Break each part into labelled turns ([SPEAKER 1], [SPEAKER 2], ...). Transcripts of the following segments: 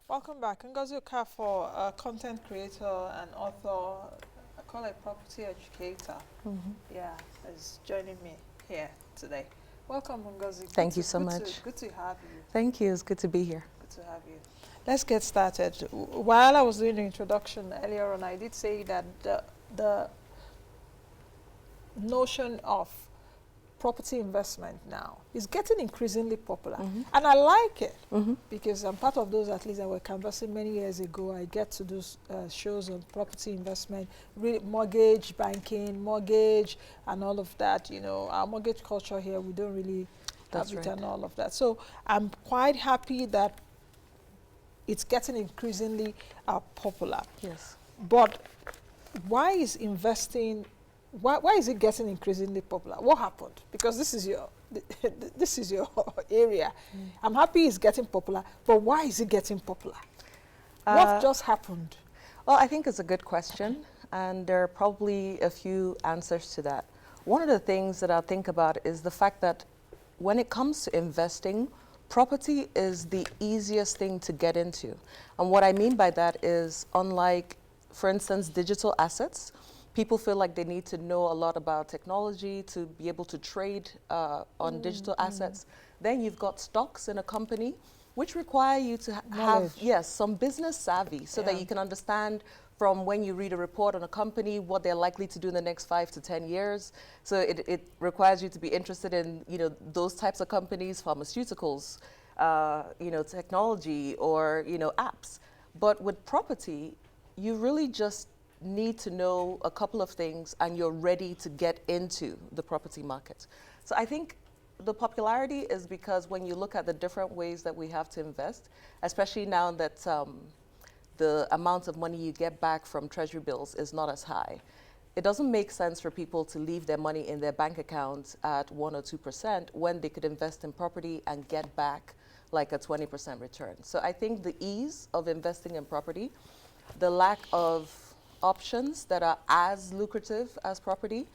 [SPEAKER 1] Welcome back. Ngozi Okafor, a content creator and author, I call it property educator. Yeah, is joining me here today. Welcome, Ngozi.
[SPEAKER 2] Thank you so much.
[SPEAKER 1] Good to have you.
[SPEAKER 2] Thank you. It's good to be here.
[SPEAKER 1] Good to have you. Let's get started. While I was doing the introduction earlier on, I did say that the notion of property investment now is getting increasingly popular. And I like it because I'm part of those at least that were canvassing many years ago. I get to do shows on property investment, mortgage, banking, mortgage, and all of that. You know, our mortgage culture here, we don't really have it and all of that. So I'm quite happy that it's getting increasingly popular.
[SPEAKER 2] Yes.
[SPEAKER 1] But why is investing why is it getting increasingly popular? What happened? Because this is your area. I'm happy it's getting popular, but why is it getting popular? What just happened?
[SPEAKER 2] Well, I think it's a good question, and there are probably a few answers to that. One of the things that I think about is the fact that when it comes to investing, property is the easiest thing to get into. And what I mean by that is, unlike, for instance, digital assets, people feel like they need to know a lot about technology to be able to trade on digital assets. Then you've got stocks in a company, which require you to have, some business savvy so that you can understand from when you read a report on a company, what they're likely to do in the next 5 to 10 years. So it requires you to be interested in, those types of companies, pharmaceuticals, technology, or, apps. But with property, you really just need to know a couple of things and you're ready to get into the property market. So I think the popularity is because when you look at the different ways that we have to invest, especially now that the amount of money you get back from treasury bills is not as high, it doesn't make sense for people to leave their money in their bank account at 1 or 2% when they could invest in property and get back like a 20% return. So I think the ease of investing in property, the lack of options that are as lucrative as property.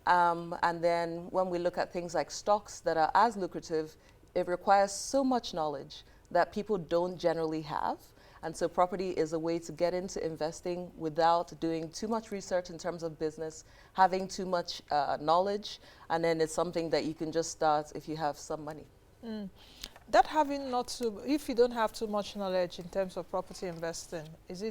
[SPEAKER 2] And then when we look at things like stocks that are as lucrative, it requires so much knowledge that people don't generally have. And so property is a way to get into investing without doing too much research in terms of business, having too much knowledge, and then it's something that you can just start if you have some money.
[SPEAKER 1] That having if you don't have too much knowledge in terms of property investing, is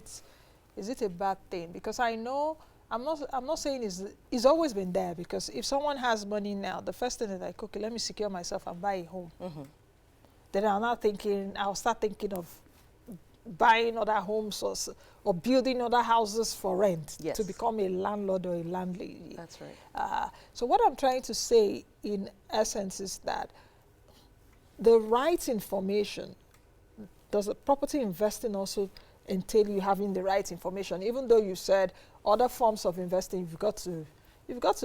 [SPEAKER 1] it a bad thing? Because I know, I'm not saying it's always been there, because if someone has money now, the first thing is like, okay, let me secure myself and buy a home. Then I'll start thinking of buying other homes or building other houses for rent to become a landlord or a landlady.
[SPEAKER 2] That's right.
[SPEAKER 1] So what I'm trying to say in essence is that the right information, does the property investing also entail you having the right information? Even though you said other forms of investing, you've got to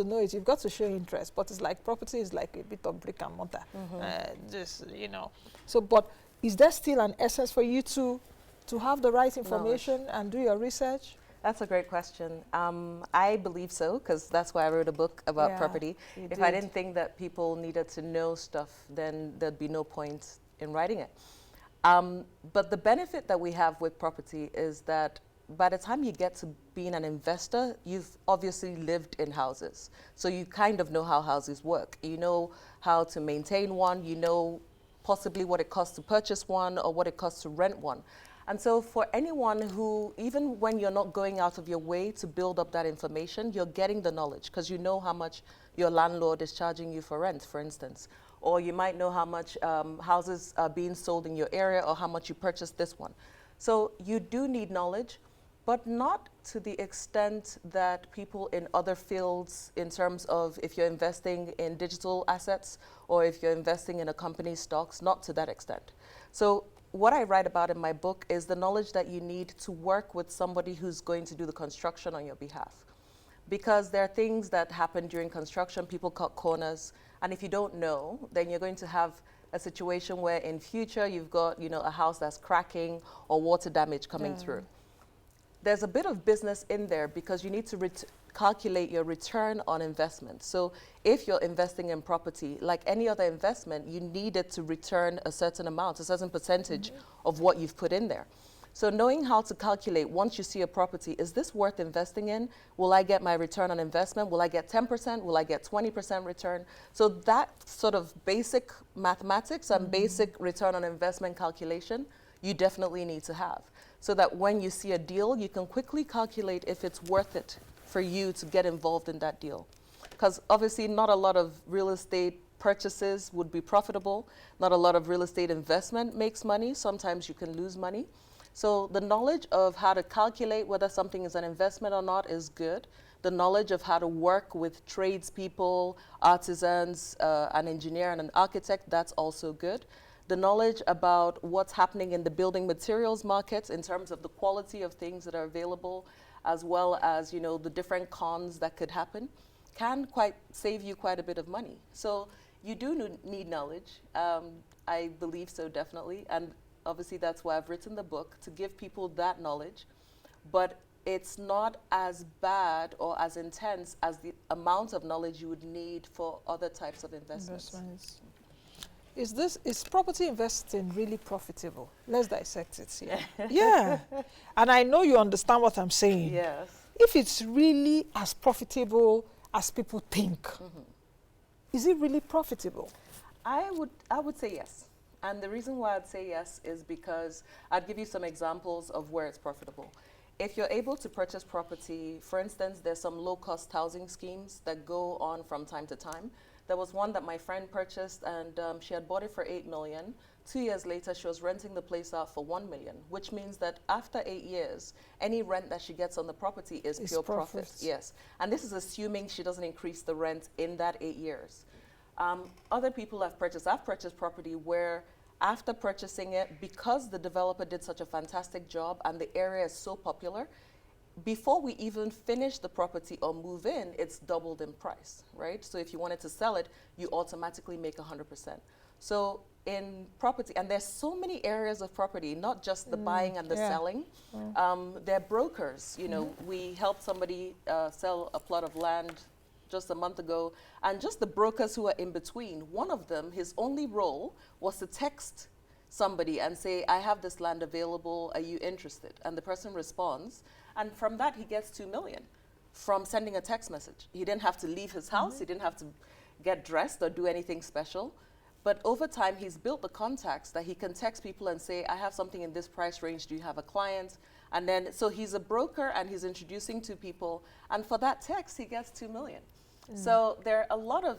[SPEAKER 1] know it, you've got to show interest, but it's like property is like a bit of brick and mortar. So, but is there still an essence for you to have the right information and do your research?
[SPEAKER 2] That's a great question. I believe so, because that's why I wrote a book about property. If I didn't think that people needed to know stuff, then there'd be no point in writing it. But the benefit that we have with property is that by the time you get to being an investor, you've obviously lived in houses. So you kind of know how houses work. You know how to maintain one. You know possibly what it costs to purchase one or what it costs to rent one. And so for anyone who, even when you're not going out of your way to build up that information, you're getting the knowledge because you know how much your landlord is charging you for rent, for instance. Or you might know how much houses are being sold in your area or how much you purchased this one. So you do need knowledge, but not to the extent that people in other fields, in terms of if you're investing in digital assets or if you're investing in a company's stocks, not to that extent. So what I write about in my book is the knowledge that you need to work with somebody who's going to do the construction on your behalf. Because there are things that happen during construction, people cut corners, and if you don't know, then you're going to have a situation where in future you've got, a house that's cracking or water damage coming through. There's a bit of business in there because you need to calculate your return on investment. So if you're investing in property, like any other investment, you need it to return a certain amount, a certain percentage of what you've put in there. So knowing how to calculate, once you see a property, is this worth investing in? Will I get my return on investment? Will I get 10%? Will I get 20% return? So that sort of basic mathematics and basic return on investment calculation, you definitely need to have. So that when you see a deal, you can quickly calculate if it's worth it for you to get involved in that deal. Because obviously not a lot of real estate purchases would be profitable. Not a lot of real estate investment makes money. Sometimes you can lose money. So the knowledge of how to calculate whether something is an investment or not is good. The knowledge of how to work with tradespeople, artisans, an engineer and an architect, that's also good. The knowledge about what's happening in the building materials markets in terms of the quality of things that are available, as well as, you know, the different cons that could happen, can save you quite a bit of money. So you do need knowledge. I believe so, definitely. And obviously that's why I've written the book, to give people that knowledge. But it's not as bad or as intense as the amount of knowledge you would need for other types of investments.
[SPEAKER 1] Is property investing really profitable? Let's dissect it here. Yeah. And I know you understand what I'm saying.
[SPEAKER 2] Yes.
[SPEAKER 1] If it's really as profitable as people think, is it really profitable?
[SPEAKER 2] I would say yes. And the reason why I'd say yes is because I'd give you some examples of where it's profitable. If you're able to purchase property, for instance, there's some low-cost housing schemes that go on from time to time. There was one that my friend purchased, and she had bought it for $8 million. 2 years later, she was renting the place out for $1 million, which means that after 8 years, any rent that she gets on the property is pure profit. Yes. And this is assuming she doesn't increase the rent in that 8 years. Other people I've purchased property where after purchasing it, because the developer did such a fantastic job and the area is so popular, before we even finish the property or move in, it's doubled in price, right? So if you wanted to sell it, you automatically make 100%. So in property, and there's so many areas of property, not just the buying and the selling. They're brokers. You know, we helped somebody sell a plot of land just a month ago, and just the brokers who are in between, one of them, his only role was to text somebody and say, I have this land available, are you interested? And the person responds, and from that he gets 2 million from sending a text message. He didn't have to leave his house, he didn't have to get dressed or do anything special. But over time, he's built the contacts that he can text people and say, I have something in this price range, do you have a client? And then, so he's a broker and he's introducing to people, and for that text, he gets 2 million. So there are a lot of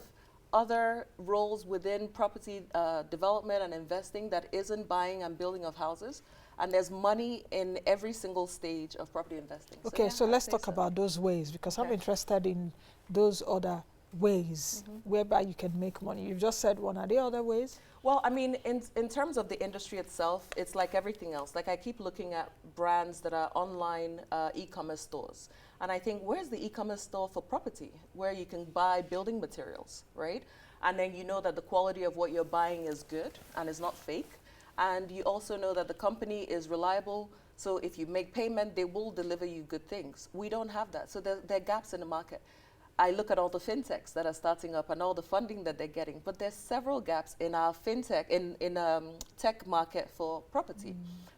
[SPEAKER 2] other roles within property development and investing that isn't buying and building of houses. And there's money in every single stage of property investing.
[SPEAKER 1] Okay, so let's talk about those ways, because I'm interested in those other ways whereby you can make money. You've just said one. Are there other ways?
[SPEAKER 2] Well, I mean, in terms of the industry itself, it's like everything else. Like I keep looking at brands that are online e-commerce stores. And I think, where's the e-commerce store for property, where you can buy building materials, right? And then you know that the quality of what you're buying is good and is not fake. And you also know that the company is reliable. So if you make payment, they will deliver you good things. We don't have that. So there are gaps in the market. I look at all the fintechs that are starting up and all the funding that they're getting, but there's several gaps in our fintech, in tech market for property,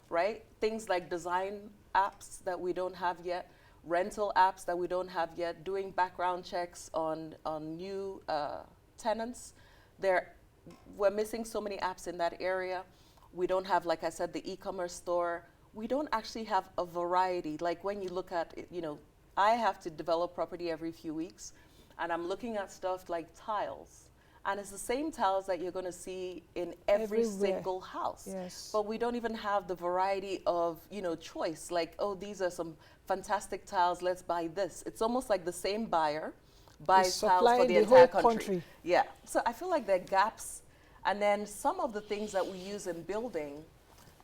[SPEAKER 2] right? Things like design apps that we don't have yet, rental apps that we don't have yet, doing background checks on new tenants. We're missing so many apps in that area. We don't have, like I said, the e-commerce store. We don't actually have a variety. Like when you look at, you know, I have to develop property every few weeks, and I'm looking at stuff like tiles. And it's the same tiles that you're going to see in every single house.
[SPEAKER 1] Yes.
[SPEAKER 2] But we don't even have the variety of, you know, choice. Like, oh, these are some fantastic tiles, let's buy this. It's almost like the same buyer buys tiles for the entire country. Yeah. So I feel like there are gaps. And then some of the things that we use in building,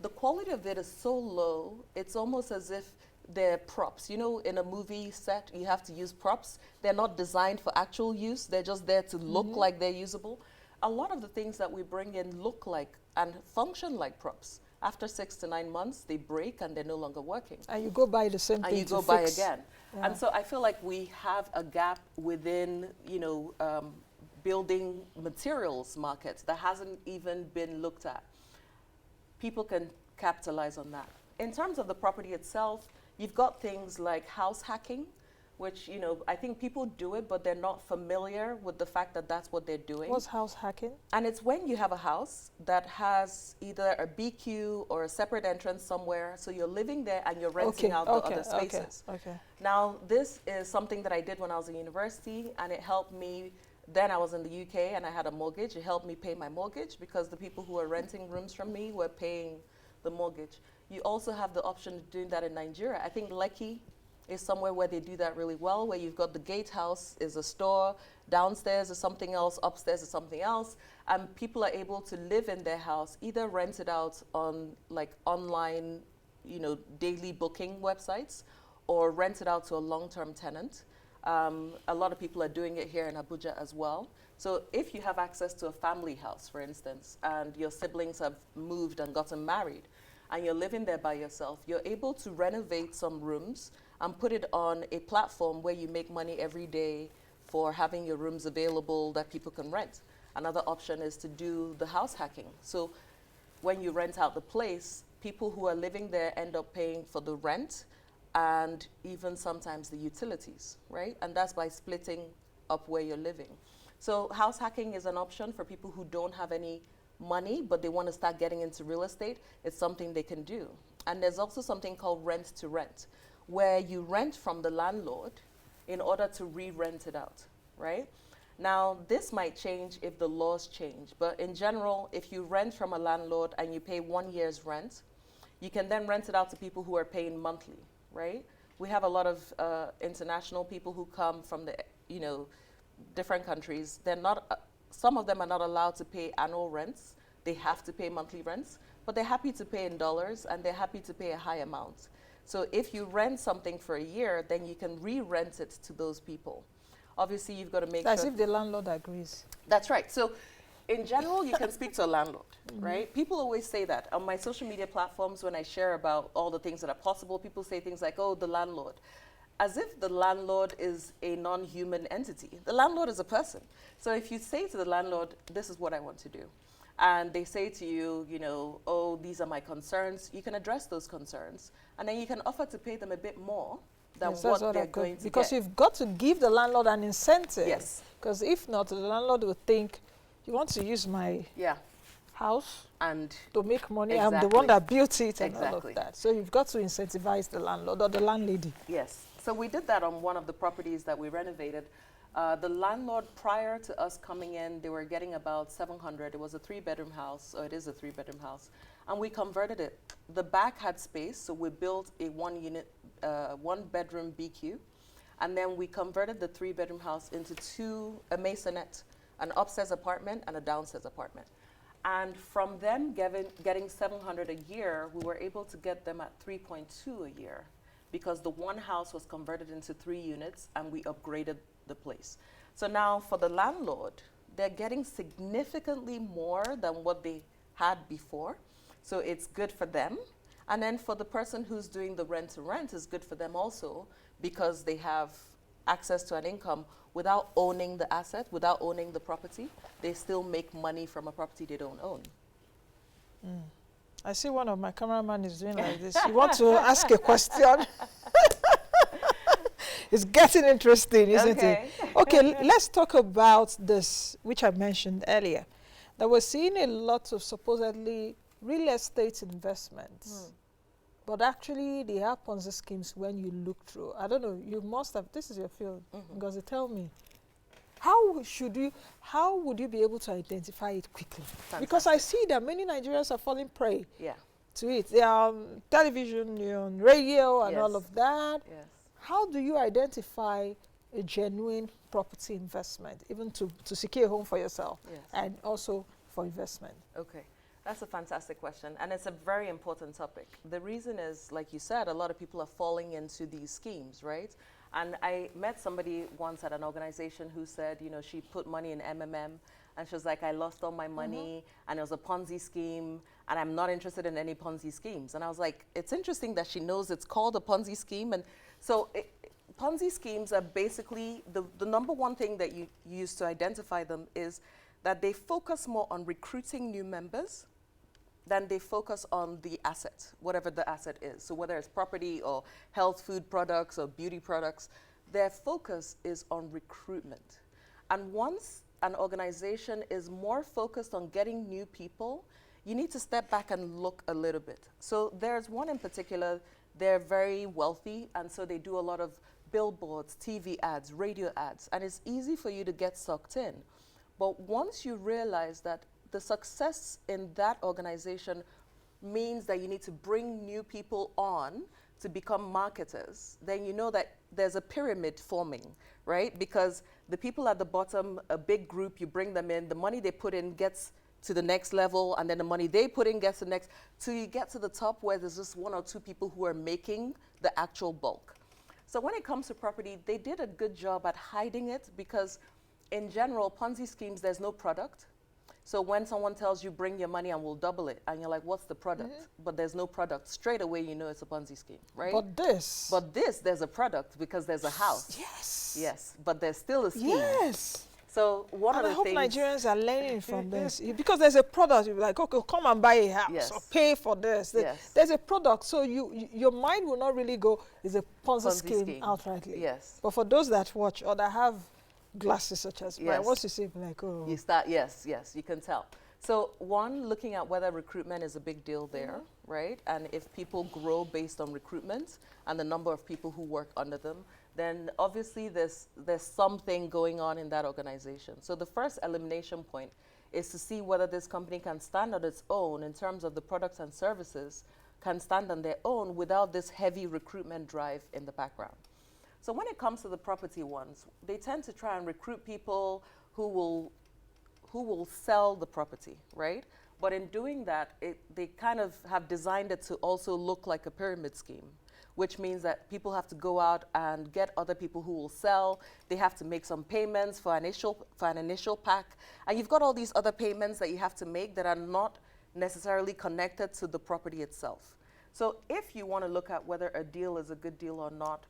[SPEAKER 2] the quality of it is so low, it's almost as if they're props. You know, in a movie set, you have to use props. They're not designed for actual use. They're just there to look like they're usable. A lot of the things that we bring in look like and function like props. After 6 to 9 months, they break and they're no longer working.
[SPEAKER 1] And you go buy the same thing
[SPEAKER 2] and you go buy again. Yeah. And so I feel like we have a gap within, you know, building materials markets that hasn't even been looked at. People can capitalize on that. In terms of the property itself, you've got things like house hacking, which, I think people do it, but they're not familiar with the fact that that's what they're doing.
[SPEAKER 1] What's house hacking?
[SPEAKER 2] And it's when you have a house that has either a BQ or a separate entrance somewhere, so you're living there and you're renting out the other spaces. Now, this is something that I did when I was in university, and it helped me. Then I was in the UK and I had a mortgage. It helped me pay my mortgage because the people who were renting rooms from me were paying the mortgage. You also have the option of doing that in Nigeria. I think Lekki is somewhere where they do that really well, where you've got the gatehouse is a store, downstairs is something else, upstairs is something else, and people are able to live in their house, either rent it out on like online, daily booking websites, or rent it out to a long-term tenant. A lot of people are doing it here in Abuja as well. So if you have access to a family house, for instance, and your siblings have moved and gotten married, and you're living there by yourself, you're able to renovate some rooms and put it on a platform where you make money every day for having your rooms available that people can rent. Another option is to do the house hacking. So when you rent out the place, people who are living there end up paying for the rent and even sometimes the utilities, right? And that's by splitting up where you're living. So house hacking is an option for people who don't have any money, but they want to start getting into real estate. It's something they can do. And there's also something called rent to rent, where you rent from the landlord in order to re-rent it out, right? Now, this might change if the laws change, but in general, if you rent from a landlord and you pay 1 year's rent, you can then rent it out to people who are paying monthly, right? We have a lot of international people who come from the, different countries. They're not, some of them are not allowed to pay annual rents. They have to pay monthly rents, but they're happy to pay in dollars and they're happy to pay a high amount. So if you rent something for a year, then you can re-rent it to those people. Obviously, you've got to make sure.
[SPEAKER 1] As if the landlord agrees.
[SPEAKER 2] That's right. So in general, you can speak to a landlord, right? People always say that. On my social media platforms, when I share about all the things that are possible, people say things like, oh, the landlord. As if the landlord is a non-human entity. The landlord is a person. So if you say to the landlord, this is what I want to do, and they say to you, oh, these are my concerns, you can address those concerns, and then you can offer to pay them a bit more than what they're going to get.
[SPEAKER 1] Because you've got to give the landlord an incentive.
[SPEAKER 2] Yes.
[SPEAKER 1] Because if not, the landlord will think, you want to use my house
[SPEAKER 2] and
[SPEAKER 1] to make money. I'm the one that built it and all of that. So you've got to incentivize the landlord or the landlady.
[SPEAKER 2] Yes. So we did that on one of the properties that we renovated. The landlord, prior to us coming in, they were getting about 700. It was a 3-bedroom house, or it is a 3-bedroom house. And we converted it. The back had space, so we built a 1-bedroom BQ. And then we converted the 3-bedroom house into a maisonette, an upstairs apartment and a downstairs apartment. And from them getting 700 a year, we were able to get them at 3.2 a year, because the one house was converted into 3 units and we upgraded the place. So now for the landlord, they're getting significantly more than what they had before. So it's good for them. And then for the person who's doing the rent to rent, it's good for them also, because they have access to an income without owning the asset, without owning the property. They still make money from a property they don't own.
[SPEAKER 1] I see one of my cameramen is doing like this. You want to ask a question? It's getting interesting, isn't it? Okay, let's talk about this, which I mentioned earlier. That we're seeing a lot of supposedly real estate investments. But actually, they have Ponzi schemes when you look through. I don't know, you must have, this is your field. Ngozi, tell me, how would you be able to identify it quickly? Fantastic. Because I see that many Nigerians are falling prey to it. They are on television, on radio, and all of that. How do you identify a genuine property investment, even to secure a home for yourself and also for investment?
[SPEAKER 2] Okay. That's a fantastic question, and it's a very important topic. The reason is, like you said, a lot of people are falling into these schemes, right? And I met somebody once at an organization who said, she put money in MMM, and she was like, I lost all my money, and it was a Ponzi scheme, and I'm not interested in any Ponzi schemes. And I was like, it's interesting that she knows it's called a Ponzi scheme. And so Ponzi schemes are basically, the number one thing that you use to identify them is that they focus more on recruiting new members then they focus on the asset, whatever the asset is. So whether it's property or health food products or beauty products, their focus is on recruitment. And once an organization is more focused on getting new people, you need to step back and look a little bit. So there's one in particular, they're very wealthy, and so they do a lot of billboards, TV ads, radio ads, and it's easy for you to get sucked in. But once you realize that the success in that organization means that you need to bring new people on to become marketers, then you know that there's a pyramid forming, right? Because the people at the bottom, a big group, you bring them in, the money they put in gets to the next level, and then the money they put in gets to the next, till you get to the top where there's just one or two people who are making the actual bulk. So when it comes to property, they did a good job at hiding it, because in general, Ponzi schemes, there's no product. So when someone tells you, bring your money and we'll double it, and you're like, what's the product? But there's no product. Straight away, you know it's a Ponzi scheme, right?
[SPEAKER 1] But this,
[SPEAKER 2] there's a product, because there's a house.
[SPEAKER 1] Yes.
[SPEAKER 2] Yes, but there's still a scheme.
[SPEAKER 1] Yes.
[SPEAKER 2] So one of the things...
[SPEAKER 1] I hope Nigerians are learning from this. Because there's a product, you're like, okay, come and buy a house or pay for this.
[SPEAKER 2] Yes.
[SPEAKER 1] There's a product, so your mind will not really go, it's a Ponzi scheme outrightly.
[SPEAKER 2] Yes.
[SPEAKER 1] But for those that watch or that have glasses such as mine, once you say, like, oh.
[SPEAKER 2] You start, yes, you can tell. So one, looking at whether recruitment is a big deal there, right? And if people grow based on recruitment and the number of people who work under them, then obviously there's something going on in that organization. So the first elimination point is to see whether this company can stand on its own in terms of the products and services, can stand on their own without this heavy recruitment drive in the background. So when it comes to the property ones, they tend to try and recruit people who will sell the property, right? But in doing that, they kind of have designed it to also look like a pyramid scheme, which means that people have to go out and get other people who will sell. They have to make some payments for an initial pack. And you've got all these other payments that you have to make that are not necessarily connected to the property itself. So if you want to look at whether a deal is a good deal or not,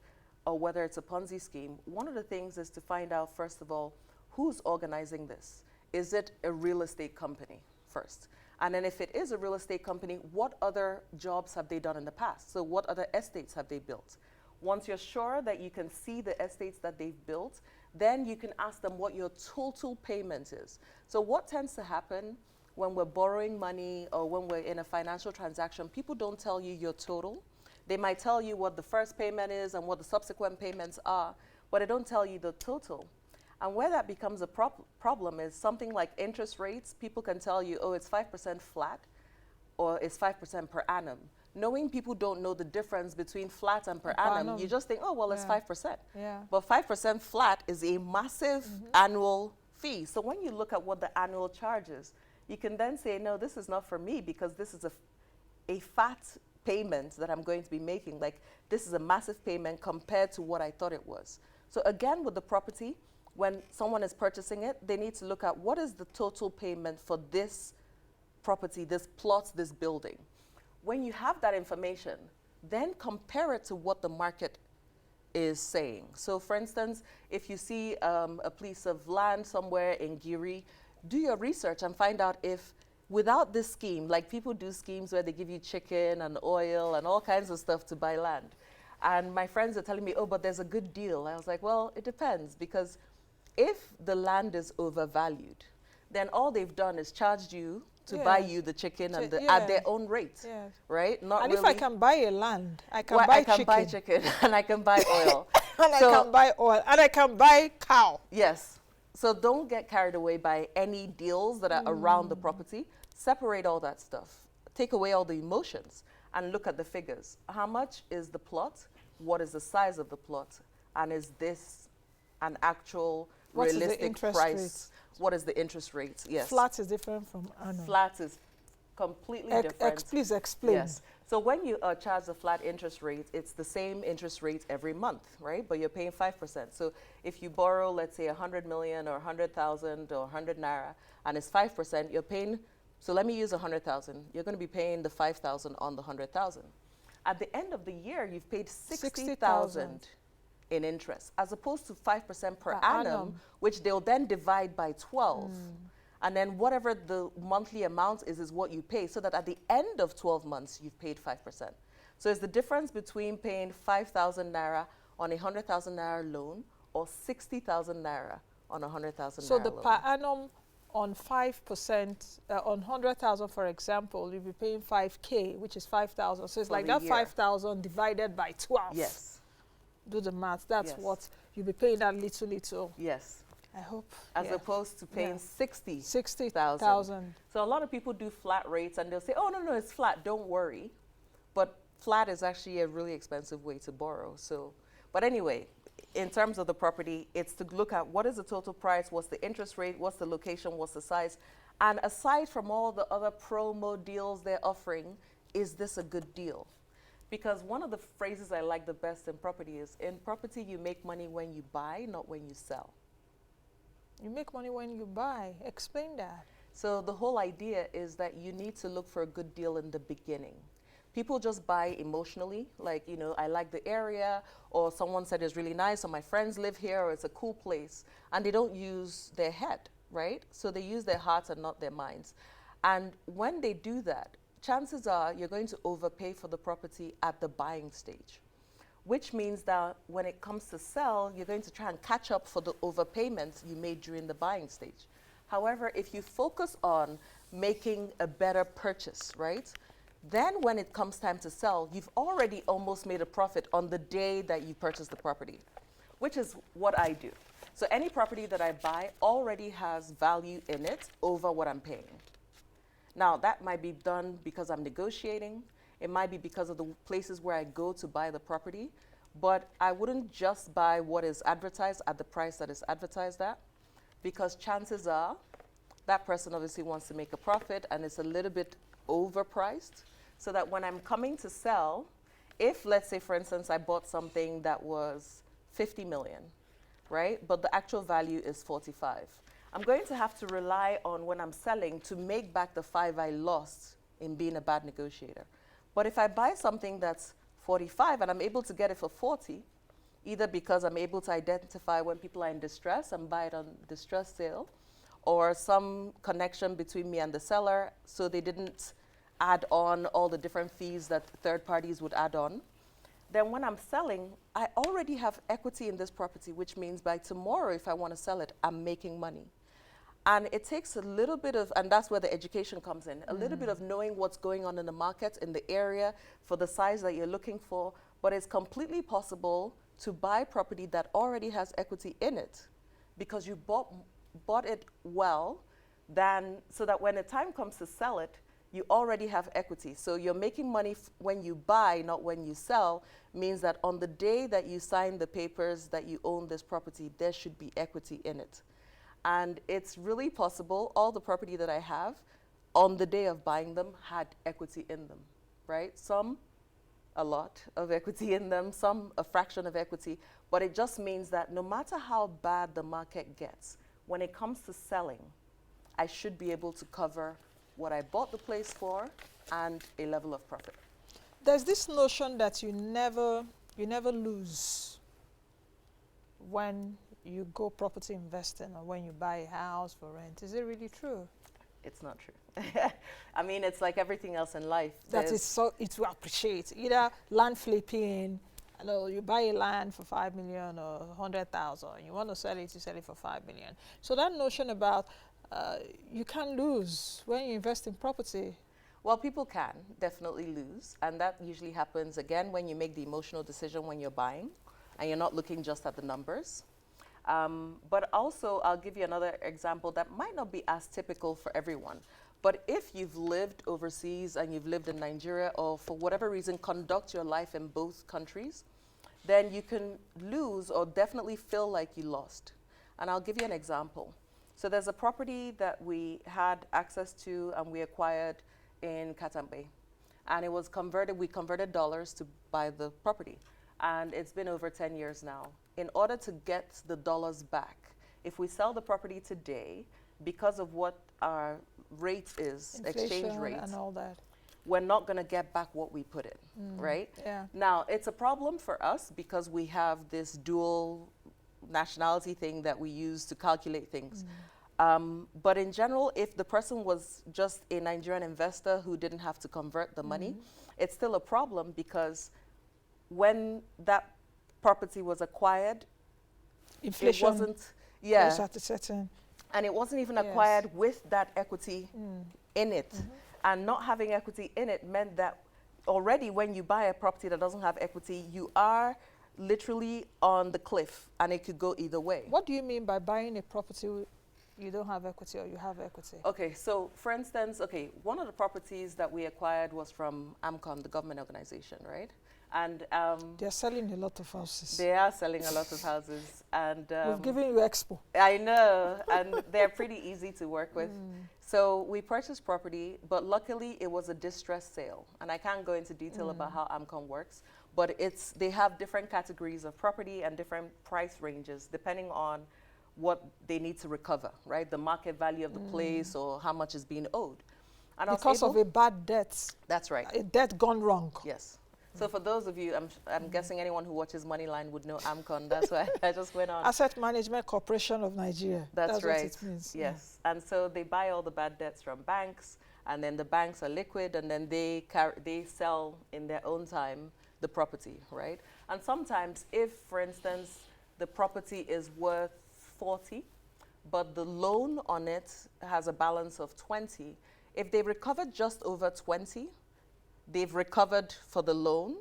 [SPEAKER 2] or whether it's a Ponzi scheme, one of the things is to find out, first of all, who's organizing this? Is it a real estate company first? And then if it is a real estate company, what other jobs have they done in the past? So what other estates have they built? Once you're sure that you can see the estates that they've built, then you can ask them what your total payment is. So what tends to happen when we're borrowing money or when we're in a financial transaction, people don't tell you your total. They might tell you what the first payment is and what the subsequent payments are, but they don't tell you the total. And where that becomes a problem is something like interest rates. People can tell you, oh, it's 5% flat or it's 5% per annum. Knowing people don't know the difference between flat and per annum, you just think, oh, well, it's 5%.
[SPEAKER 1] Yeah.
[SPEAKER 2] But 5% flat is a massive annual fee. So when you look at what the annual charge is, you can then say, no, this is not for me, because this is a fat payment that I'm going to be making. Like, this is a massive payment compared to what I thought it was. So again, with the property, when someone is purchasing it, they need to look at what is the total payment for this property, this plot, this building. When you have that information, then compare it to what the market is saying. So for instance, if you see a piece of land somewhere in Giri, do your research and find out if without this scheme, like people do schemes where they give you chicken and oil and all kinds of stuff to buy land. And my friends are telling me, oh, but there's a good deal. I was like, well, it depends, because if the land is overvalued, then all they've done is charged you to buy you the chicken and at their own rate, right? Not
[SPEAKER 1] and
[SPEAKER 2] really.
[SPEAKER 1] if I can buy a land, I can buy chicken.
[SPEAKER 2] Buy chicken and I can buy oil.
[SPEAKER 1] And I can buy oil. And I can buy cow.
[SPEAKER 2] Yes. So don't get carried away by any deals that are around the property. Separate all that stuff. Take away all the emotions and look at the figures. How much is the plot? What is the size of the plot? And is this an actual realistic price? What is the interest rate? Yes.
[SPEAKER 1] Flat is different from annual.
[SPEAKER 2] Flat is completely different.
[SPEAKER 1] Please explain.
[SPEAKER 2] Yes. So when you charge a flat interest rate, it's the same interest rate every month, right? But you're paying 5%. So if you borrow, let's say 100 million or 100,000 or 100 naira, and it's 5%, you're paying, so let me use 100,000. You're going to be paying the 5,000 on the 100,000. At the end of the year, you've paid 60,000 in interest, as opposed to 5% per annum, which they'll then divide by 12. And then whatever the monthly amount is what you pay, so that at the end of 12 months, you've paid 5%. So it's the difference between paying 5,000 naira on a 100,000 naira loan or 60,000 naira on a 100,000 naira
[SPEAKER 1] loan. So the per annum on 5%, on 100,000, for example, you'll be paying 5K, which is 5,000. So it's like that 5,000 divided by 12.
[SPEAKER 2] Yes.
[SPEAKER 1] Do the math. That's what you'll be paying, that little.
[SPEAKER 2] Yes.
[SPEAKER 1] I hope.
[SPEAKER 2] As opposed to paying 60,000.
[SPEAKER 1] 60,000.
[SPEAKER 2] So a lot of people do flat rates and they'll say, oh, no, it's flat, don't worry. But flat is actually a really expensive way to borrow. So, but anyway, in terms of the property, it's to look at what is the total price, what's the interest rate, what's the location, what's the size. And aside from all the other promo deals they're offering, is this a good deal? Because one of the phrases I like the best in property is, in property, you make money when you buy, not when you sell.
[SPEAKER 1] You make money when you buy. Explain that.
[SPEAKER 2] So the whole idea is that you need to look for a good deal in the beginning. People just buy emotionally, like, you know, I like the area, or someone said it's really nice, or my friends live here, or it's a cool place, and they don't use their head, right? So they use their hearts and not their minds. And when they do that, chances are you're going to overpay for the property at the buying stage, which means that when it comes to sell, you're going to try and catch up for the overpayments you made during the buying stage. However, if you focus on making a better purchase, right? Then when it comes time to sell, you've already almost made a profit on the day that you purchase the property, which is what I do. So any property that I buy already has value in it over what I'm paying. Now, that might be done because I'm negotiating. It might be because of the places where I go to buy the property. But I wouldn't just buy what is advertised at the price that is advertised at, because chances are that person obviously wants to make a profit and it's a little bit overpriced, so that when I'm coming to sell, if, let's say, for instance, I bought something that was 50 million, right? But the actual value is 45. I'm going to have to rely on, when I'm selling, to make back the 5 I lost in being a bad negotiator. But if I buy something that's 45 and I'm able to get it for 40, either because I'm able to identify when people are in distress and buy it on distress sale, or some connection between me and the seller, so they didn't add on all the different fees that third parties would add on, then when I'm selling, I already have equity in this property, which means by tomorrow, if I want to sell it, I'm making money. And it takes a little bit of, and that's where the education comes in, a little bit of knowing what's going on in the market, in the area, for the size that you're looking for. But it's completely possible to buy property that already has equity in it, because you bought it well, so that when the time comes to sell it, you already have equity. So you're making money when you buy, not when you sell, means that on the day that you sign the papers that you own this property, there should be equity in it. And it's really possible, all the property that I have, on the day of buying them, had equity in them, right? Some, a lot of equity in them, some a fraction of equity, but it just means that no matter how bad the market gets, when it comes to selling, I should be able to cover what I bought the place for and a level of profit.
[SPEAKER 1] There's this notion that you never lose when you go property investing or when you buy a house for rent. Is it really true?
[SPEAKER 2] It's not true. I mean, it's like everything else in life.
[SPEAKER 1] That is so, it will appreciate. Either land flipping, I know you buy a land for 5 million or 100,000, you want to sell it, you sell it for 5 million. So that notion about you can't lose when you invest in property.
[SPEAKER 2] Well, people can definitely lose, and that usually happens again when you make the emotional decision when you're buying and you're not looking just at the numbers. But also, I'll give you another example that might not be as typical for everyone. But if you've lived overseas and you've lived in Nigeria, or for whatever reason conduct your life in both countries, then you can lose or definitely feel like you lost. And I'll give you an example. So there's a property that we had access to and we acquired in Katambe. And it was converted, we converted dollars to buy the property. And it's been over 10 years now. In order to get the dollars back, if we sell the property today, because of what our rate is,
[SPEAKER 1] Inflation
[SPEAKER 2] exchange rate,
[SPEAKER 1] and all that,
[SPEAKER 2] we're not going to get back what we put in, right?
[SPEAKER 1] Yeah.
[SPEAKER 2] Now, it's a problem for us because we have this dual nationality thing that we use to calculate things. But in general, if the person was just a Nigerian investor who didn't have to convert the money, it's still a problem, because when that property was acquired,
[SPEAKER 1] inflation
[SPEAKER 2] it wasn't,
[SPEAKER 1] was at a certain,
[SPEAKER 2] and it wasn't even acquired with that equity in it. And not having equity in it meant that already when you buy a property that doesn't have equity, you are literally on the cliff, and it could go either way.
[SPEAKER 1] What do you mean by buying a property you don't have equity or you have equity?
[SPEAKER 2] Okay, so for instance, one of the properties that we acquired was from AMCON, the government organization, right? And
[SPEAKER 1] they're selling a lot of houses.
[SPEAKER 2] They are selling a lot of houses, and
[SPEAKER 1] we've given you expo.
[SPEAKER 2] I know, and they're pretty easy to work with. So we purchased property, but luckily it was a distressed sale, and I can't go into detail about how AMCON works, but they have different categories of property and different price ranges depending on what they need to recover, right? The market value of the place, or how much is being owed. And
[SPEAKER 1] because of a bad debt.
[SPEAKER 2] That's right.
[SPEAKER 1] A debt gone wrong.
[SPEAKER 2] Yes. So for those of you, I'm guessing anyone who watches Moneyline would know AMCON. That's why I just went on.
[SPEAKER 1] Asset Management Corporation of Nigeria. That's
[SPEAKER 2] right.
[SPEAKER 1] What it means.
[SPEAKER 2] Yes. And so they buy all the bad debts from banks, and then the banks are liquid, and then they sell in their own time the property, right? And sometimes if, for instance, the property is worth 40, but the loan on it has a balance of 20. If they recovered just over 20, they've recovered for the loan,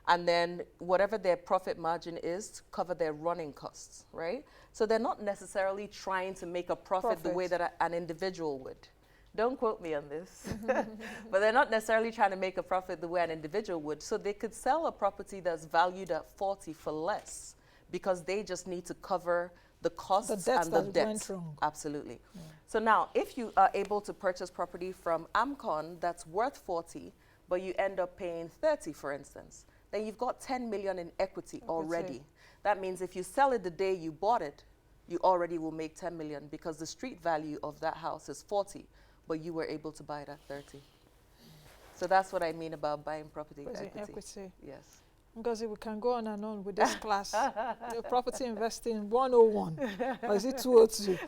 [SPEAKER 2] and then whatever their profit margin is to cover their running costs, right? So they're not necessarily trying to make a profit the way that an individual would. Don't quote me on this. But they're not necessarily trying to make a profit the way an individual would. So they could sell a property that's valued at 40 for less, because they just need to cover the costs and the debt. Absolutely. Yeah. So now, if you are able to purchase property from AMCON that's worth 40, but you end up paying 30, for instance, then you've got 10 million in equity already. That means if you sell it the day you bought it, you already will make 10 million, because the street value of that house is 40, but you were able to buy it at 30. So that's what I mean about buying property equity. Yes.
[SPEAKER 1] Ngozi, we can go on and on with this class. Property investing 101, or is it 202?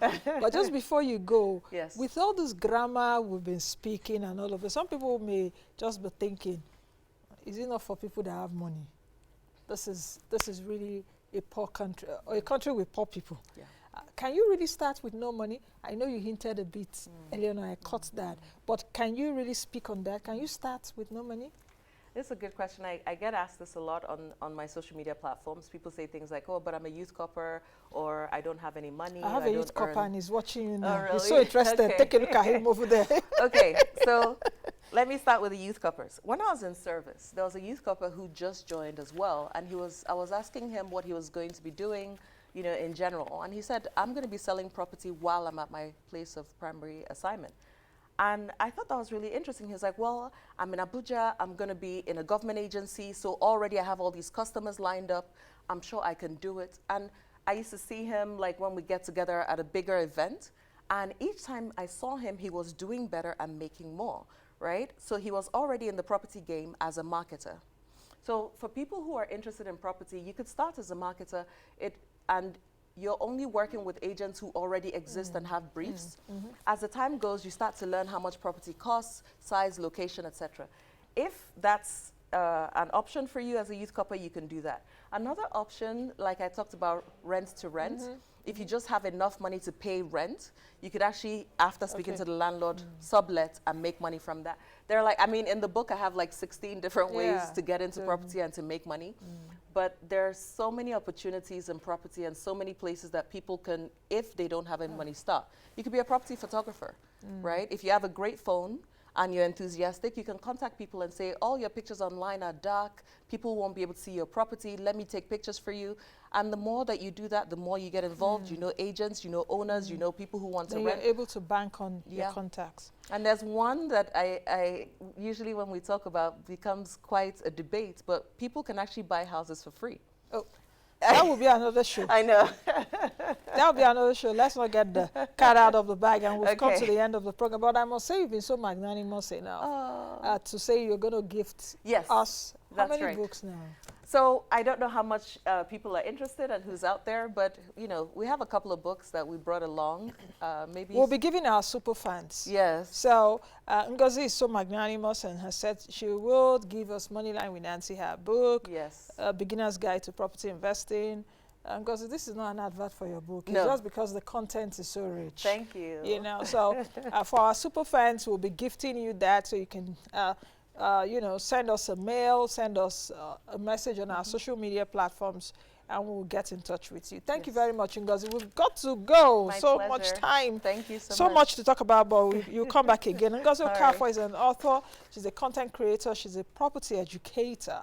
[SPEAKER 1] But just before you go, with all this grammar we've been speaking and all of it, some people may just be thinking, is it not for people that have money? This is really a poor country, or a country with poor people. Yeah. Can you really start with no money? I know you hinted a bit earlier on, I caught that. But can you really speak on that? Can you start with no money?
[SPEAKER 2] This is a good question. I get asked this a lot on my social media platforms. People say things like, oh, but I'm a youth corper, or I don't have any money.
[SPEAKER 1] I have a youth corper and he's watching you now.
[SPEAKER 2] Oh, really?
[SPEAKER 1] He's so interested. Take a look at him over there.
[SPEAKER 2] Okay, so let me start with the youth corpers. When I was in service, there was a youth corper who just joined as well, and I was asking him what he was going to be doing, you know, in general. And he said, I'm going to be selling property while I'm at my place of primary assignment. And I thought that was really interesting. He was like, well, I'm in Abuja, I'm going to be in a government agency, so already I have all these customers lined up. I'm sure I can do it. And I used to see him like when we get together at a bigger event, and each time I saw him, he was doing better and making more, right? So he was already in the property game as a marketer. So for people who are interested in property, you could start as a marketer, and you're only working with agents who already exist and have briefs. As the time goes, you start to learn how much property costs, size, location, etc. If that's an option for you as a youth corper, you can do that. Another option, like I talked about, rent to rent. If you just have enough money to pay rent, you could actually, after speaking to the landlord, sublet and make money from that. They're like, I mean, in the book, I have like 16 different ways to get into property and to make money. But there's so many opportunities in property and so many places that people can, if they don't have any money, start. You could be a property photographer, right? If you have a great phone and you're enthusiastic, you can contact people and say, all your pictures online are dark, people won't be able to see your property, let me take pictures for you. And the more that you do that, the more you get involved. You know agents, you know owners, you know people who want to rent.
[SPEAKER 1] You're able to bank on your contacts.
[SPEAKER 2] And there's one that I usually when we talk about becomes quite a debate, but people can actually buy houses for free.
[SPEAKER 1] Oh, that would be another show.
[SPEAKER 2] I know.
[SPEAKER 1] That would be another show. Let's not get the cat out of the bag, and we've come to the end of the program. But I must say, you've been so magnanimous enough to say you're going to gift us how many books now?
[SPEAKER 2] So I don't know how much people are interested and who's out there, but you know, we have a couple of books that we brought along. Maybe
[SPEAKER 1] we'll be giving our super fans.
[SPEAKER 2] Yes.
[SPEAKER 1] So Ngozi is so magnanimous and has said she will give us Moneyline with Nancy, her book.
[SPEAKER 2] Yes.
[SPEAKER 1] Beginner's Guide to Property Investing. Ngozi, this is not an advert for your book.
[SPEAKER 2] No.
[SPEAKER 1] It's just because the content is so rich.
[SPEAKER 2] Thank you.
[SPEAKER 1] You know, so for our super fans, we'll be gifting you that so you can you know, send us a mail, send us a message on our social media platforms, and we'll get in touch with you. Thank you very much, Ngozi. We've got to go.
[SPEAKER 2] My
[SPEAKER 1] so
[SPEAKER 2] pleasure.
[SPEAKER 1] much time.
[SPEAKER 2] Thank you so much.
[SPEAKER 1] So much to talk about, but you'll come back again. Ngozi Okafor is an author. She's a content creator. She's a property educator.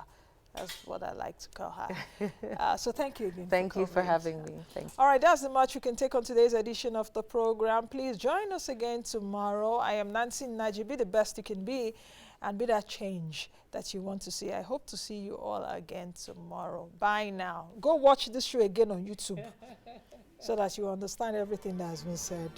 [SPEAKER 1] That's what I like to call her. So thank you again.
[SPEAKER 2] Thank you for having me. Thank you.
[SPEAKER 1] All right, that's the much we can take on today's edition of the program. Please join us again tomorrow. I am Nancy Naji. Be the best you can be and be that change that you want to see. I hope to see you all again tomorrow. Bye now. Go watch this show again on YouTube so that you understand everything that has been said.